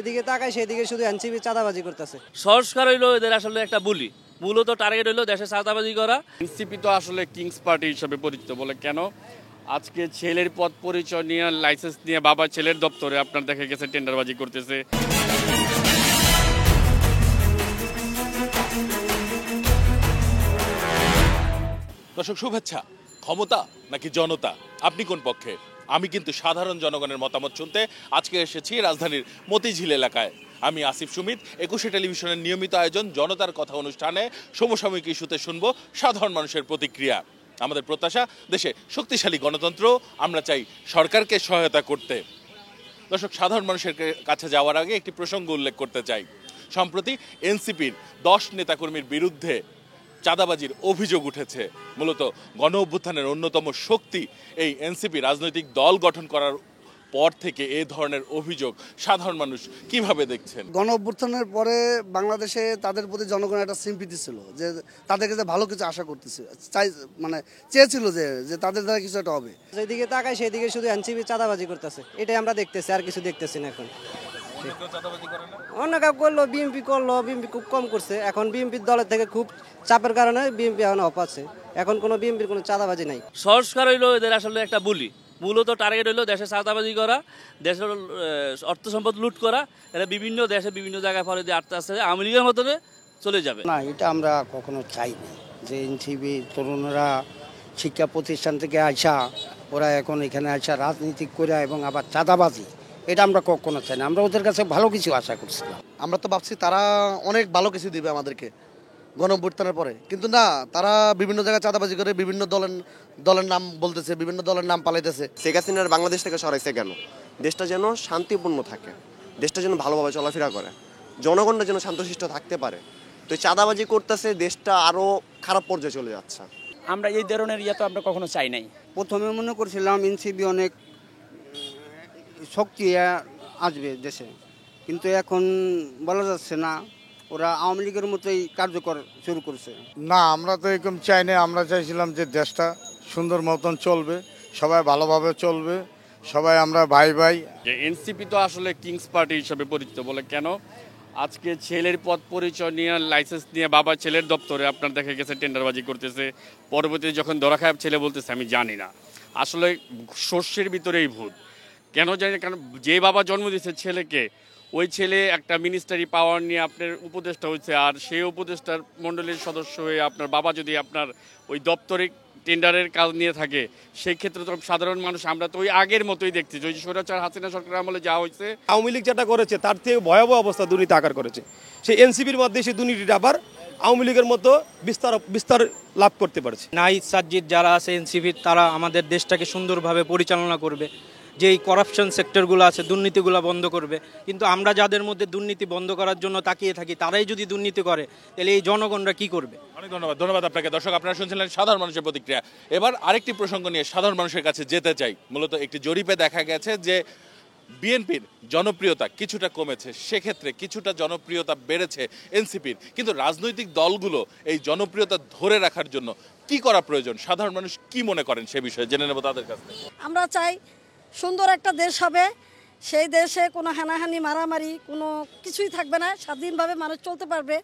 এদিকে তাকাই সেদিকে শুধু এনসিপি চাঁদাবাজি করতেছে। সংস্কার হইলো এদের আসলে একটা বুলি, মূলত টার্গেট হইলো দেশে চাঁদাবাজি করা। এনসিপি তো আসলে কিংস পার্টি হিসেবে পরিচিত বলে কেন আজকে ছেলের পদ পরিচয় নিয়ে লাইসেন্স নিয়ে বাবা ছেলের দপ্তরে আপনার দেখা গেছে টেন্ডারবাজি করতেছে। দর্শক শুভেচ্ছা। ক্ষমতা নাকি জনতা, আপনি কোন পক্ষে? আমি কিন্তু সাধারণ জনগণের মতামত শুনতে আজকে এসেছি রাজধানীর মতিঝিল এলাকায়। আমি আসিফ সুমিত, ২১শে টেলিভিশনের নিয়মিত আয়োজন জনতার কথা অনুষ্ঠানে সমসাময়িক ইস্যুতে শুনবো সাধারণ মানুষের প্রতিক্রিয়া। আমাদের প্রত্যাশা দেশে শক্তিশালী গণতন্ত্র, আমরা চাই সরকারকে সহায়তা করতে। দর্শক, সাধারণ মানুষের কাছে যাওয়ার আগে একটি প্রসঙ্গ উল্লেখ করতে চাই। সম্প্রতি এনসিপির ১০ নেতাকর্মীর বিরুদ্ধে চাঁদাবাজির অভিযোগ উঠেছে। মূলত গণ অভ্যুত্থানের অন্যতম শক্তি এই এনসিপি রাজনৈতিক দল গঠন করার পর থেকে এই ধরনের অভিযোগ সাধারণ মানুষ কিভাবে দেখছেন? গণ অভ্যুত্থানের পরে বাংলাদেশে তাদের প্রতি জনগণের একটা সিম্পিতি ছিল, যে তাদের কাছে ভালো কিছু আশা করতেছে, চেয়েছিল যে তাদের দ্বারা কিছু একটা হবে। যেদিকে তাকাই সেদিকে শুধু এনসিপি চাঁদাবাজি করতেছে, এটাই আমরা দেখতেছি, আর কিছু দেখতেছি না। এখন অন্য কেউ করলো, বিএনপি করলো, বিএনপি খুব কম করছে। এখন বিএনপির দলের থেকে খুব চাপের কারণে বিএনপি এখন অফ আছে, এখন কোনো বিএনপির কোনো চাঁদাবাজি নাই। সংস্কার হইলো এদের আসলে একটা বুলি, মূলত টার্গেট হইলো দেশে চাঁদাবাজি করা, দেশের অর্থ সম্পদ লুট করা। এরা বিভিন্ন দেশে বিভিন্ন জায়গায় ফলে দিয়ে আস্তে আস্তে আওয়ামী লীগের মতনে চলে যাবে না। এটা আমরা কখনো চাইনি যে এনসিপি তরুণরা শিক্ষা প্রতিষ্ঠান থেকে আসা, ওরা এখন এখানে আসা রাজনীতি করে এবং আবার চাঁদাবাজি, এটা আমরা কখনো চাই না। আমরা ওদের কাছে ভালো কিছু আশা করছিলাম। আমরা তো ভাবছি তারা অনেক ভালো কিছু দিবে আমাদেরকে গণ অভ্যুত্থানের পরে, কিন্তু না, তারা বিভিন্ন জায়গায় চাঁদাবাজি করে বিভিন্ন দলের নাম বলতেছে, বিভিন্ন দলের নাম পালাইতেছে। শেখ হাসিনার বাংলাদেশ থেকে সরাইছে কেন? দেশটা যেন শান্তিপূর্ণ থাকে, দেশটা যেন ভালোভাবে চলাফেরা করে, জনগণরা যেন শান্তশিষ্ট থাকতে পারে। তো চাঁদাবাজি করতেছে, দেশটা আরও খারাপ পর্যায়ে চলে যাচ্ছে। আমরা এই ধরনের তো আমরা কখনো চাই নাই। প্রথমে মনে করছিলাম এনসিপি অনেক শক্তি আসবে দেশে, কিন্তু এখন বলা যাচ্ছে না, ওরা আওয়ামী লীগের মতোই কার্যকর শুরু করছে। না, আমরা তো এরকম চাই না। আমরা চাইছিলাম যে দেশটা সুন্দর মতন চলবে, সবাই ভালোভাবে চলবে, সবাই আমরা ভাই ভাই। এনসিপি তো আসলে কিংস পার্টি হিসেবে পরিচিত বলে কেন আজকে ছেলের পদ পরিচয় নিয়ে লাইসেন্স নিয়ে বাবা ছেলের দপ্তরে আপনার দেখা গেছে টেন্ডারবাজি করতেছে। পরবর্তীতে যখন ধরা খায় ছেলে বলতেছে আমি জানি না। আসলে শস্যের ভিতরেই ভূত কেন জানি না, কারণ যে বাবা জন্ম দিয়েছে ছেলেকে, ওই ছেলে একটা মিনিস্টারি পাওয়ার নিয়ে আপনার উপদেষ্টা হয়েছে, আর সেই উপদেষ্টার মণ্ডলীর সদস্য হয়ে আপনার বাবা যদি আপনার ওই দপ্তরে টেন্ডারের কাজ নিয়ে থাকে, সেই ক্ষেত্রে তো সাধারণ মানুষ আমরা তো ওই আগের মতোই দেখছি। ওই স্বৈরাচার হাসিনা সরকার আমলে যা হয়েছে, আওয়ামী লীগ যেটা করেছে তার থেকে ভয়াবহ অবস্থা দুর্নীতি আকার করেছে। সেই এনসিপির মধ্যে সেই দুর্নীতিটা আবার আওয়ামী লীগের মতো বিস্তার লাভ করতে পারছে। নাহিদ সাজ্জিদ যারা আছে এনসিপির, তারা আমাদের দেশটাকে সুন্দরভাবে পরিচালনা করবে, যেই করাপশন সেক্টরগুলো আছে দুর্নীতিগুলো বন্ধ করবে। কিন্তু আমরা যাদের মধ্যে দুর্নীতি বন্ধ করার জন্য তাকিয়ে থাকি, তারাই যদি দুর্নীতি করে, তাহলে এই জনগণরা কি করবে? অনেক ধন্যবাদ আপনাকে। দর্শক, আপনারা শুনছিলেন সাধারণ মানুষের প্রতিক্রিয়া। এবার আরেকটি প্রসঙ্গ নিয়ে সাধারণ মানুষের কাছে যেতে চাই। মূলত একটি জরিপে দেখা গেছে যে বিএনপির জনপ্রিয়তা কিছুটা কমেছে, সেক্ষেত্রে কিছুটা জনপ্রিয়তা বেড়েছে এনসিপির। কিন্তু রাজনৈতিক দলগুলো এই জনপ্রিয়তা ধরে রাখার জন্য কি করা প্রয়োজন? সাধারণ মানুষ কি মনে করেন সে বিষয়ে জেনে নেব তাদের কাছে। আমরা চাই সুন্দর একটা দেশ হবে, সেই দেশে কোনো হানাহানি মারামারি কোনো কিছুই থাকবে না, স্বাধীনভাবে মানুষ চলতে পারবে,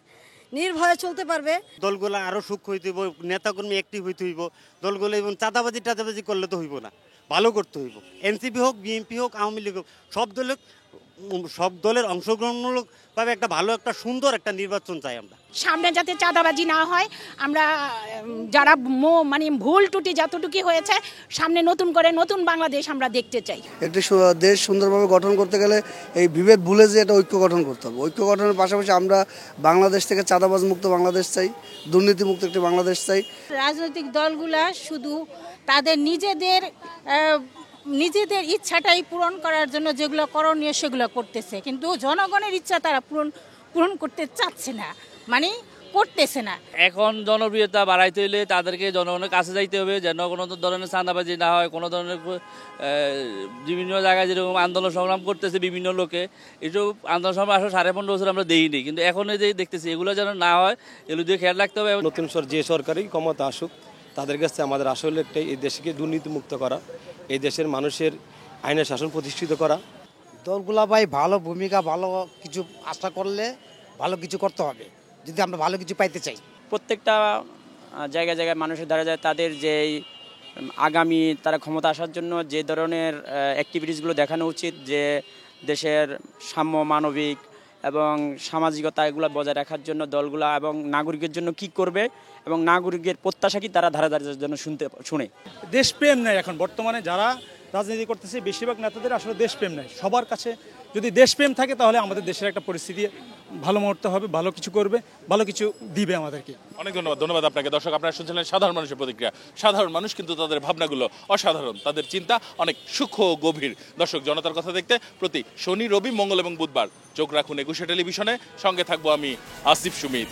নির্ভয়ে চলতে পারবে। দলগুলো আরও সূক্ষ্ম হইতে হইব, নেতাকর্মী অ্যাক্টিভ হইতে হইব। দলগুলো এবং চাঁদাবাজি করলে তো হইব না, ভালো করতে হইব। এনসিপি হোক, বিএনপি হোক, আওয়ামী লীগ হোক, সব দলের অংশগ্রহণমূলকভাবে একটা ভালো একটা সুন্দর একটা নির্বাচন চাই আমরা। সামনে যাতে চাঁদাবাজি না হয়, আমরা যারা মানে ভুল ত্রুটি যতটুকু হয়েছে, সামনে নতুন করে নতুন বাংলাদেশ আমরা দেখতে চাই। একটি দেশ সুন্দরভাবে গঠন করতে গেলে এই বিভেদ ভুলে যে একটা ঐক্য গঠন করতে হবে। ঐক্য গঠনের পাশাপাশি আমরা বাংলাদেশ থেকে চাঁদাবাজ মুক্ত বাংলাদেশ চাই, দুর্নীতিমুক্ত একটি বাংলাদেশ চাই। রাজনৈতিক দলগুলা শুধু তাদের নিজেদের ইচ্ছাটাই পূরণ করার জন্য যেগুলো করণীয় সেগুলো করতেছে, কিন্তু জনগণের ইচ্ছা তারা পূরণ করতে চাচ্ছে না, মানে করতেছে না। এখন জনপ্রিয়তা বাড়াইতে হলে তাদেরকে জনগণের কাছে যাইতে হবে, যেন কোনো ধরনের চাঁদাবাজি না হয়, কোনো ধরনের বিভিন্ন জায়গায় যেরকম আন্দোলন সংগ্রাম করতেছে বিভিন্ন লোকে, এসব আন্দোলন সংগ্রাম আসলে 15.5 বছর আমরা দেইনি, কিন্তু এখন এই যে দেখতেছি এগুলো যেন না হয়, এগুলো দিয়ে খেয়াল রাখতে হবে। নতুন যে সরকারই ক্ষমতা আসুক, তাদের কাছে আমাদের আসলে একটাই এই দেশকে দুর্নীতিমুক্ত করা, এই দেশের মানুষের আইনের শাসন প্রতিষ্ঠিত করা। দলগুলা ভাই ভালো ভূমিকা, ভালো কিছু আশা করলে ভালো কিছু করতে হবে, যদি আমরা ভালো কিছু পাইতে চাই। প্রত্যেকটা জায়গায় জায়গায় মানুষের দ্বারা যায় তাদের যে আগামী তারা ক্ষমতা আসার জন্য যে ধরনের অ্যাক্টিভিটিসগুলো দেখানো উচিত, যে দেশের সাম্য, মানবিক এবং সামাজিকতা এগুলো বজায় রাখার জন্য দলগুলা এবং নাগরিকের জন্য কি করবে এবং নাগরিকের প্রত্যাশা কি তারা ধারা ধারা জন্য শুনে। দেশপ্রেম নেই এখন বর্তমানে যারা রাজনীতি করতেছে, বেশিরভাগ নেতাদের আসলে দেশপ্রেম নেই। সবার কাছে যদি দেশপ্রেম থাকে তাহলে আমাদের দেশের একটা পরিস্থিতি ভালো মুহূর্তে হবে, ভালো কিছু করবে, ভালো কিছু দিবে আমাদেরকে। অনেক ধন্যবাদ আপনাকে। দর্শক, আপনারা শুনছিলেন সাধারণ মানুষের প্রতিক্রিয়া। সাধারণ মানুষ কিন্তু তাদের ভাবনাগুলো অসাধারণ, তাদের চিন্তা অনেক সূক্ষ্ম ও গভীর। দর্শক, জনতার কথা দেখতে প্রতি শনি, রবি, মঙ্গল এবং বুধবার চোখ রাখুন 21 টেলিভিশনে। সঙ্গে থাকবো আমি আসিফ সুমিত।